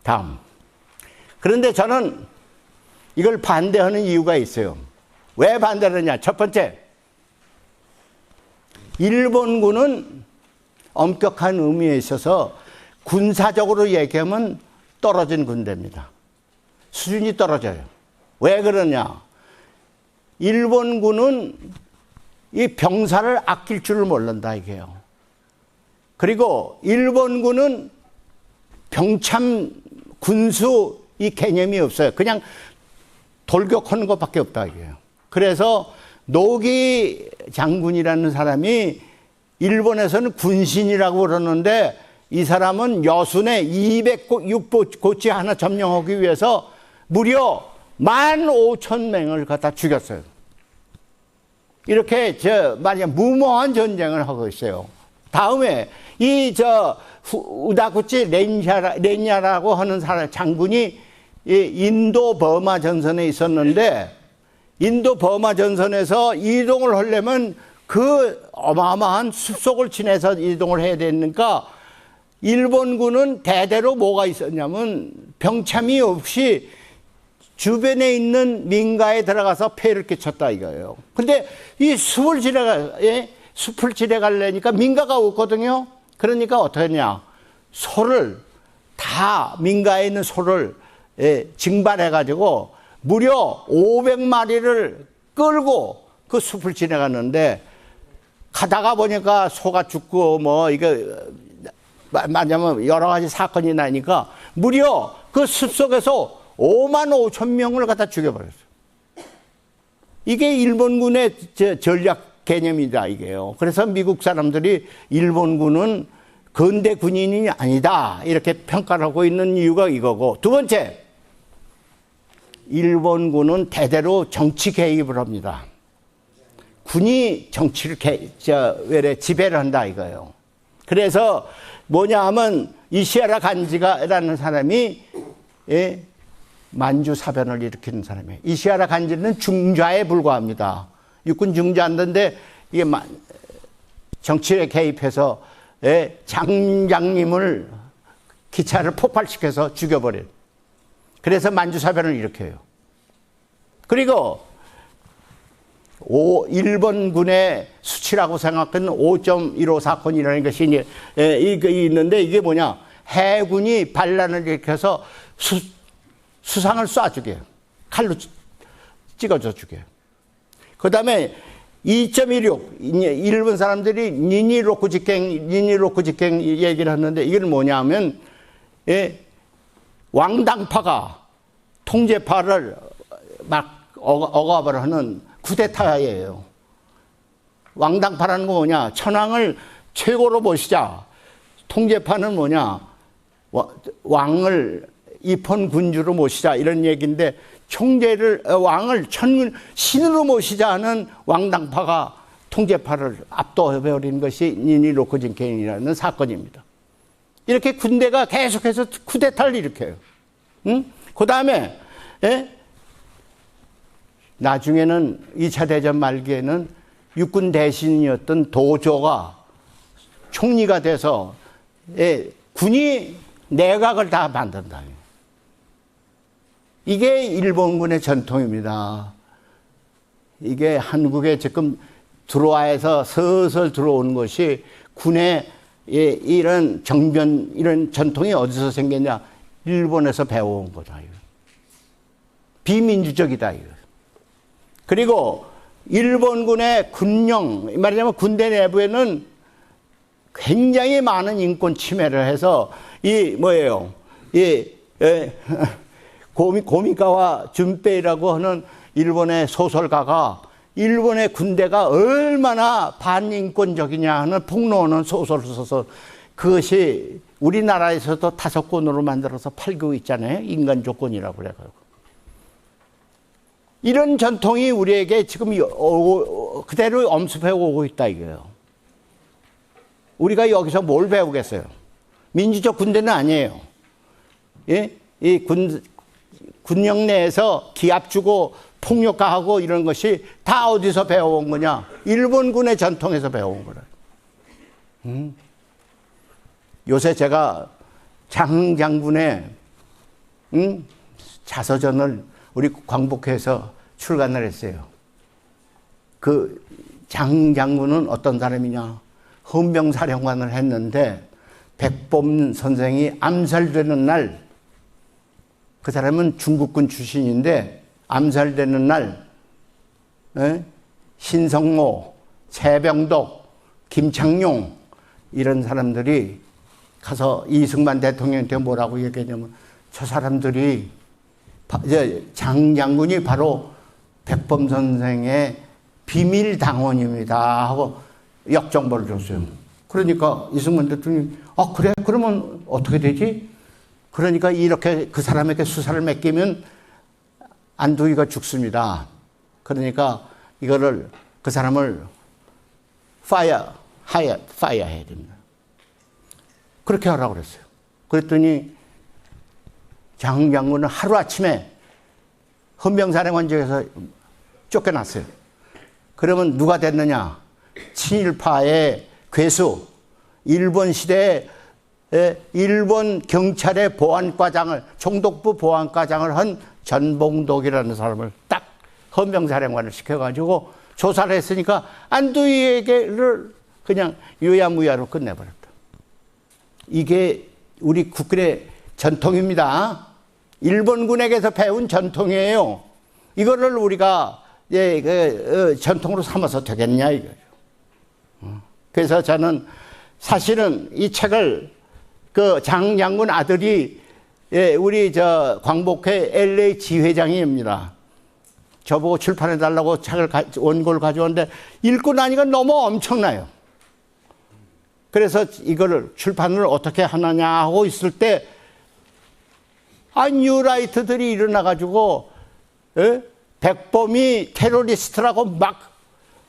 다음. 그런데 저는 이걸 반대하는 이유가 있어요. 왜 반대를 하냐? 첫 번째, 일본군은 엄격한 의미에 있어서 군사적으로 얘기하면 떨어진 군대입니다. 수준이 떨어져요. 왜 그러냐? 일본군은 이 병사를 아낄 줄을 모른다 이게요. 그리고 일본군은 병참 군수 이 개념이 없어요. 그냥 돌격하는 것밖에 없다 이게요. 그래서 노기 장군이라는 사람이 일본에서는 군신이라고 그러는데, 이 사람은 여순에 206고치 하나 점령하기 위해서 무려 15,000명을 갖다 죽였어요. 이렇게 무모한 전쟁을 하고 있어요. 다음에 우다구치 렌야라고 하는 사람 장군이 인도 버마 전선에 있었는데, 인도 버마 전선에서 이동을 하려면 그 어마어마한 숲속을 지나서 이동을 해야 되니까 일본군은 대대로 뭐가 있었냐면 병참이 없이 주변에 있는 민가에 들어가서 폐를 끼쳤다 이거예요. 근데 이 숲을 지나가려니까 민가가 없거든요. 그러니까 어떻게 했냐, 소를 다 민가에 있는 소를 징발해가지고 무려 500마리를 끌고 그 숲을 지나갔는데, 가다가 보니까 소가 죽고 말하자면 여러 가지 사건이 나니까 무려 그 숲속에서 55,000명을 갖다 죽여버렸어요. 이게 일본군의 전략 개념이다 이게요. 그래서 미국 사람들이 일본군은 근대 군인이 아니다 이렇게 평가를 하고 있는 이유가 이거고, 두 번째, 일본군은 대대로 정치 개입을 합니다. 군이 정치를 지배를 한다 이거예요. 그래서 뭐냐 하면 이시하라 간지라는 사람이 만주 사변을 일으키는 사람이에요. 이시하라 간지는 중좌에 불과합니다. 육군 중좌인데 이게 정치에 개입해서 장장님을 기차를 폭발시켜서 죽여버려요. 그래서 만주 사변을 일으켜요. 그리고 일본군의 수치라고 생각하는 5.15 사건이라는 것이 있는데, 이게 뭐냐, 해군이 반란을 일으켜서 수상을 쏴 죽여요. 칼로 찍어줘 죽여요. 그 다음에 2.16 일본 사람들이 니니로쿠 직행 얘기를 하는데, 이건 뭐냐면 왕당파가 통제파를 막 억압을 하는 쿠데타예요. 왕당파라는 거 뭐냐? 천황을 최고로 모시자. 통제파는 뭐냐? 왕을 입헌군주로 모시자 이런 얘기인데 왕을 신으로 모시자 하는 왕당파가 통제파를 압도해버린 것이 니니로코진ken이라는 사건입니다. 이렇게 군대가 계속해서 쿠데타를 일으켜요. 그 다음에 나중에는 2차 대전 말기에는 육군 대신이었던 도조가 총리가 돼서 군이 내각을 다 만든다. 이게 일본군의 전통입니다. 이게 한국에 지금 들어와서 서서히 들어오는 것이 군의 이런 정변, 이런 전통이 어디서 생겼냐? 일본에서 배워온 거다. 이거. 비민주적이다. 이거. 그리고 일본군의 군령, 말하자면 군대 내부에는 굉장히 많은 인권 침해를 해서 고미카와 준페이라고 하는 일본의 소설가가 일본의 군대가 얼마나 반인권적이냐 하는 폭로하는 소설을 써서 그것이 우리나라에서도 5권으로 만들어서 팔고 있잖아요. 인간 조건이라고 그래가지고. 이런 전통이 우리에게 지금 그대로 엄습해 오고 있다 이거예요. 우리가 여기서 뭘 배우겠어요? 민주적 군대는 아니에요. 예? 이 군령 내에서 기합 주고 폭력화하고 이런 것이 다 어디서 배워온 거냐? 일본군의 전통에서 배워온 거라. 요새 제가 장 장군의 자서전을 우리 광복회에서 출간을 했어요. 그 장 장군은 어떤 사람이냐? 헌병사령관을 했는데 백범 선생이 암살되는 날, 그 사람은 중국군 출신인데 암살되는 날 신성모, 최병덕, 김창룡 이런 사람들이 가서 이승만 대통령한테 뭐라고 얘기했냐면 저 사람들이 장 장군이 바로 백범 선생의 비밀 당원입니다 하고 역정보를 줬어요. 그러니까 이승만 대통령이 그래? 그러면 어떻게 되지? 그러니까 이렇게 그 사람에게 수사를 맡기면 안두희가 죽습니다. 그러니까 이거를 그 사람을 파이어 해야 됩니다. 그렇게 하라고 그랬어요. 그랬더니 장 장군은 하루아침에 헌병사령관직에서 쫓겨났어요. 그러면 누가 됐느냐? 친일파의 괴수, 일본 시대에 일본 경찰의 보안과장을, 총독부 보안과장을 한 전봉독이라는 사람을 딱 헌병사령관을 시켜가지고 조사를 했으니까 안두희에게를 그냥 유야무야로 끝내버렸다. 이게 우리 국군의 전통입니다. 일본군에게서 배운 전통이에요. 이거를 우리가 전통으로 삼아서 되겠냐 이거죠. 그래서 저는 사실은 이 책을 그 장 장군 아들이 우리 광복회 LA 지회장입니다. 저보고 출판해달라고 책을 원고를 가져왔는데 읽고 나니까 너무 엄청나요. 그래서 이거를 출판을 어떻게 하느냐 하고 있을 때 뉴라이트들이 일어나가지고 백범이 테러리스트라고 막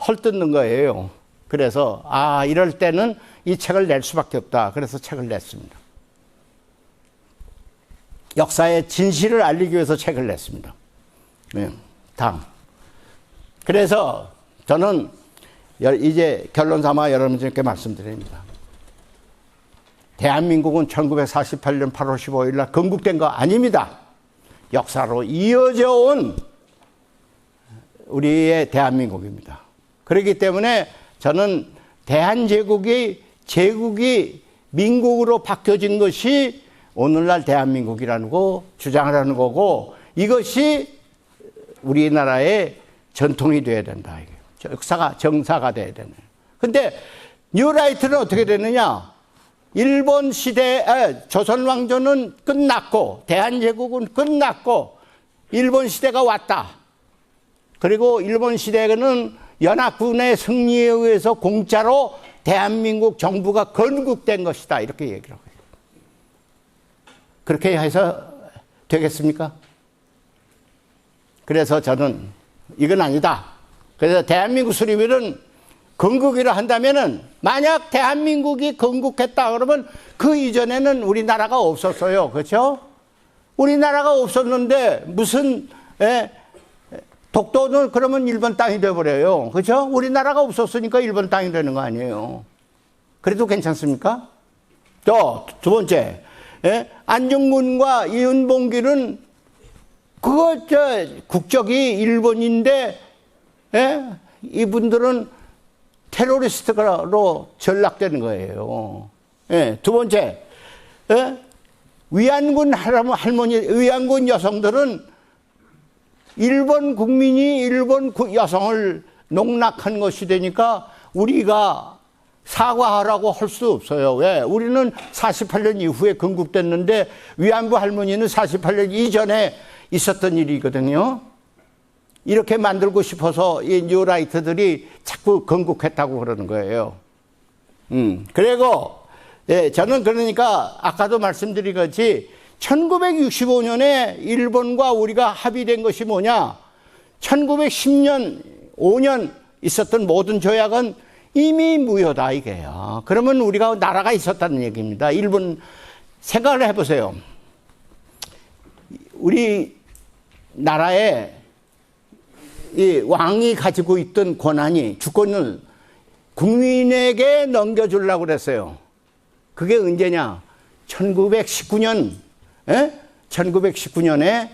헐뜯는 거예요. 그래서 이럴 때는 이 책을 낼 수밖에 없다. 그래서 책을 냈습니다. 역사의 진실을 알리기 위해서 책을 냈습니다. 그래서 저는 이제 결론 삼아 여러분들께 말씀드립니다. 대한민국은 1948년 8월 15일 날 건국된 거 아닙니다. 역사로 이어져 온 우리의 대한민국입니다. 그렇기 때문에 저는 대한제국이 민국으로 바뀌어진 것이 오늘날 대한민국이라는 거 주장을 하는 거고 이것이 우리나라의 전통이 돼야 된다. 역사가 정사가 돼야 되네. 근데 뉴라이트는 어떻게 되느냐? 일본 시대, 조선 왕조는 끝났고 대한제국은 끝났고 일본 시대가 왔다. 그리고 일본 시대는 연합군의 승리에 의해서 공짜로 대한민국 정부가 건국된 것이다. 이렇게 얘기를 하고 있어요. 그렇게 해서 되겠습니까? 그래서 저는 이건 아니다. 그래서 대한민국 수립일은 건국이라 한다면은 만약 대한민국이 건국했다 그러면 그 이전에는 우리나라가 없었어요. 그렇죠? 우리나라가 없었는데 무슨 독도는 그러면 일본 땅이 되어버려요. 그렇죠? 우리나라가 없었으니까 일본 땅이 되는 거 아니에요. 그래도 괜찮습니까? 또 두 번째, 안중근과 이은봉길은 그거 국적이 일본인데 이분들은 테러리스트로 전락되는 거예요. 두 번째, 위안군 할머니, 위안군 여성들은 일본 국민이 일본 여성을 농락한 것이 되니까 우리가 사과하라고 할 수 없어요. 왜? 우리는 48년 이후에 건국됐는데 위안부 할머니는 48년 이전에 있었던 일이거든요. 이렇게 만들고 싶어서 이 뉴라이트들이 자꾸 건국했다고 그러는 거예요. 그리고 저는 그러니까 아까도 말씀드린 것이 1965년에 일본과 우리가 합의된 것이 뭐냐? 1910년, 5년 있었던 모든 조약은 이미 무효다 이게요. 그러면 우리가 나라가 있었다는 얘기입니다. 일본 생각을 해보세요. 우리 나라에 이 왕이 가지고 있던 권한이 주권을 국민에게 넘겨주려고 그랬어요. 그게 언제냐? 1919년, 1919년에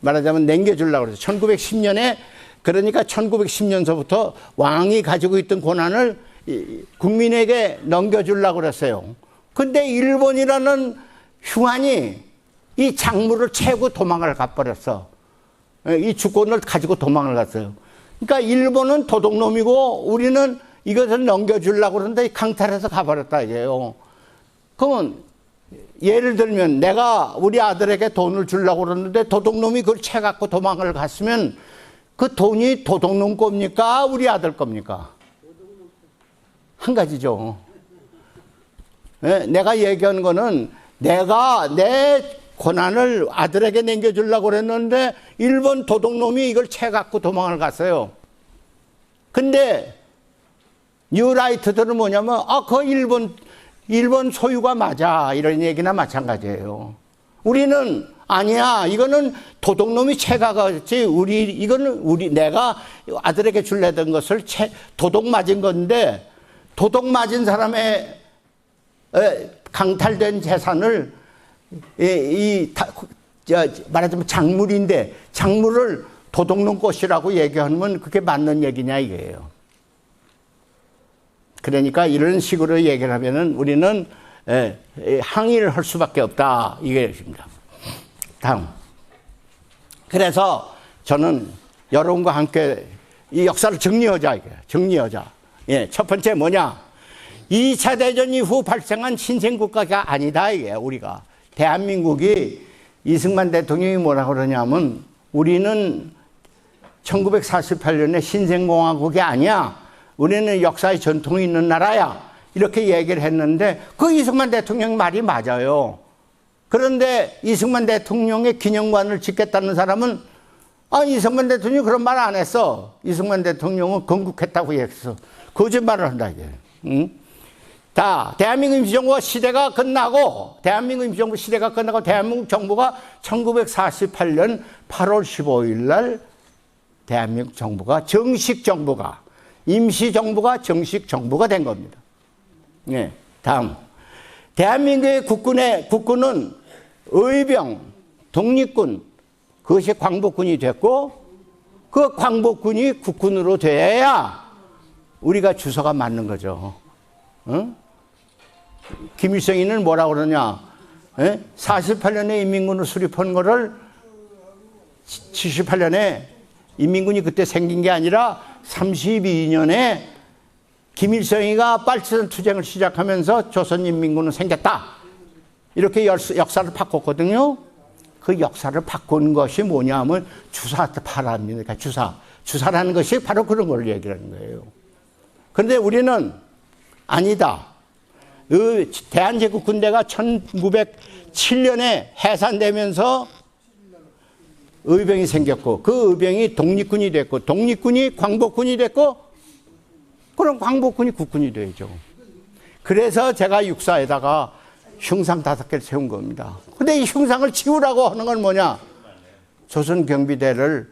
말하자면 남겨주려고 그랬어요. 1910년에 그러니까 1910년서부터 왕이 가지고 있던 권한을 국민에게 넘겨주려고 그랬어요. 근데 일본이라는 흉한이 이 작물을 채고 도망을 가버렸어. 이 주권을 가지고 도망을 갔어요. 그러니까 일본은 도둑놈이고 우리는 이것을 넘겨주려고 그러는데 강탈해서 가버렸다 이게요. 그러면 예를 들면 내가 우리 아들에게 돈을 주려고 그러는데 도둑놈이 그걸 채갖고 도망을 갔으면 그 돈이 도둑놈 겁니까? 우리 아들 겁니까? 한 가지죠. 내가 얘기한 거는 내가 내 권한을 아들에게 남겨주려고 그랬는데 일본 도둑놈이 이걸 채갖고 도망을 갔어요. 근데 뉴라이트들은 뭐냐면 그 일본 소유가 맞아 이런 얘기나 마찬가지예요. 우리는 아니야 이거는 도둑놈이 채가겠지 이거는 내가 아들에게 줄려던 것을 도둑 맞은 건데 도둑 맞은 사람의 강탈된 재산을 말하자면 작물인데 작물을 도둑놈 것이라고 얘기하면 그게 맞는 얘기냐 이거예요. 그러니까 이런 식으로 얘기를 하면은 우리는 항의를 할 수밖에 없다 이게입니다. 다음. 그래서 저는 여러분과 함께 이 역사를 정리하자 이거예요. 정리하자. 첫 번째 뭐냐? 2차 대전 이후 발생한 신생국가가 아니다 이게 우리가. 대한민국이 이승만 대통령이 뭐라고 그러냐면 우리는 1948년에 신생공화국이 아니야. 우리는 역사의 전통이 있는 나라야. 이렇게 얘기를 했는데 그 이승만 대통령 말이 맞아요. 그런데 이승만 대통령의 기념관을 짓겠다는 사람은 이승만 대통령이 그런 말 안 했어. 이승만 대통령은 건국했다고 얘기했어. 거짓말을 한다 이게. 응? 대한민국 임시정부 시대가 끝나고 대한민국 정부가 1948년 8월 15일 날 대한민국 정부가 정식 정부가 임시정부가 정식 정부가 된 겁니다. 네. 다음. 대한민국의 국군은 의병, 독립군, 그것이 광복군이 됐고 그 광복군이 국군으로 돼야 우리가 주소가 맞는 거죠. 응? 김일성이는 뭐라고 그러냐? 48년에 인민군을 수립한 거를 78년에 인민군이 그때 생긴 게 아니라 32년에 김일성이가 빨치산 투쟁을 시작하면서 조선인민군은 생겼다. 이렇게 역사를 바꿨거든요. 그 역사를 바꾼 것이 뭐냐면 주사파랍니다. 주사. 주사라는 것이 바로 그런 걸 얘기하는 거예요. 그런데 우리는 아니다. 대한제국 군대가 1907년에 해산되면서 의병이 생겼고 그 의병이 독립군이 됐고 독립군이 광복군이 됐고 그럼 광복군이 국군이 되죠. 그래서 제가 육사에다가 흉상 5개를 세운 겁니다. 근데 이 흉상을 지우라고 하는 건 뭐냐? 조선 경비대를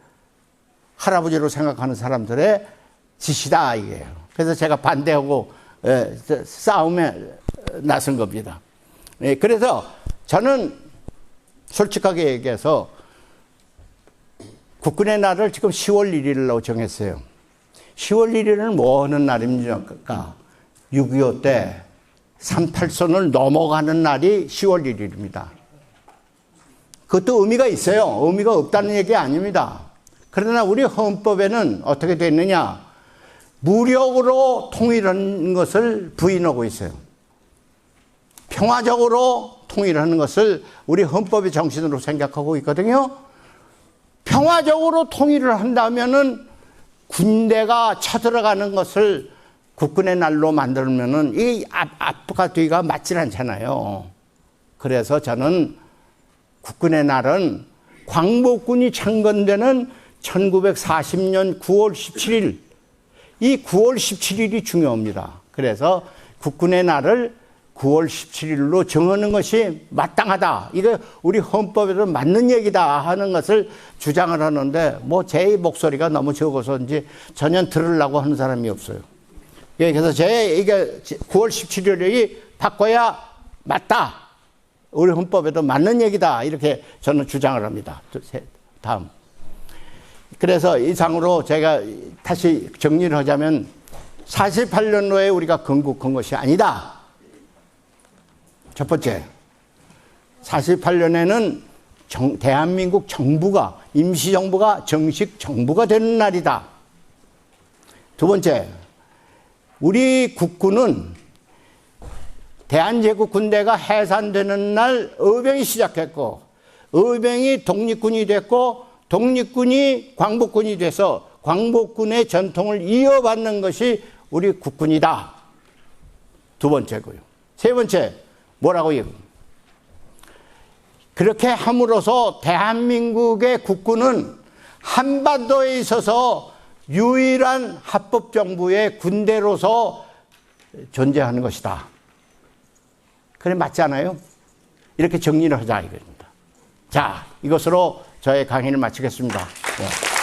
할아버지로 생각하는 사람들의 짓이다 이게요. 그래서 제가 반대하고 싸움에 나선 겁니다. 그래서 저는 솔직하게 얘기해서 국군의 날을 지금 10월 1일로 정했어요. 10월 1일은 뭐 하는 날입니까? 6.25 때 38선을 넘어가는 날이 10월 1일입니다. 그것도 의미가 있어요. 의미가 없다는 얘기 아닙니다. 그러나 우리 헌법에는 어떻게 되어 있느냐? 무력으로 통일하는 것을 부인하고 있어요. 평화적으로 통일하는 것을 우리 헌법의 정신으로 생각하고 있거든요. 평화적으로 통일을 한다면은 군대가 쳐들어가는 것을 국군의 날로 만들면은 이 앞과 뒤가 맞질 않잖아요. 그래서 저는 국군의 날은 광복군이 창건되는 1940년 9월 17일, 이 9월 17일이 중요합니다. 그래서 국군의 날을 9월 17일로 정하는 것이 마땅하다. 이거 우리 헌법에도 맞는 얘기다 하는 것을 주장을 하는데 뭐 제 목소리가 너무 적어서인지 전혀 들으려고 하는 사람이 없어요. 그래서 이게 9월 17일이 바꿔야 맞다. 우리 헌법에도 맞는 얘기다. 이렇게 저는 주장을 합니다. 다음. 그래서 이상으로 제가 다시 정리를 하자면 48년도에 우리가 건국한 것이 아니다. 첫 번째, 48년에는 대한민국 정부가, 임시정부가 정식 정부가 되는 날이다. 두 번째, 우리 국군은 대한제국 군대가 해산되는 날 의병이 시작했고, 의병이 독립군이 됐고, 독립군이 광복군이 돼서 광복군의 전통을 이어받는 것이 우리 국군이다. 두 번째고요. 세 번째, 뭐라고 얘기합니까? 그렇게 함으로써 대한민국의 국군은 한반도에 있어서 유일한 합법정부의 군대로서 존재하는 것이다. 그래 맞지 않아요? 이렇게 정리를 하자 이겁니다. 자, 이것으로 저의 강의를 마치겠습니다. 네.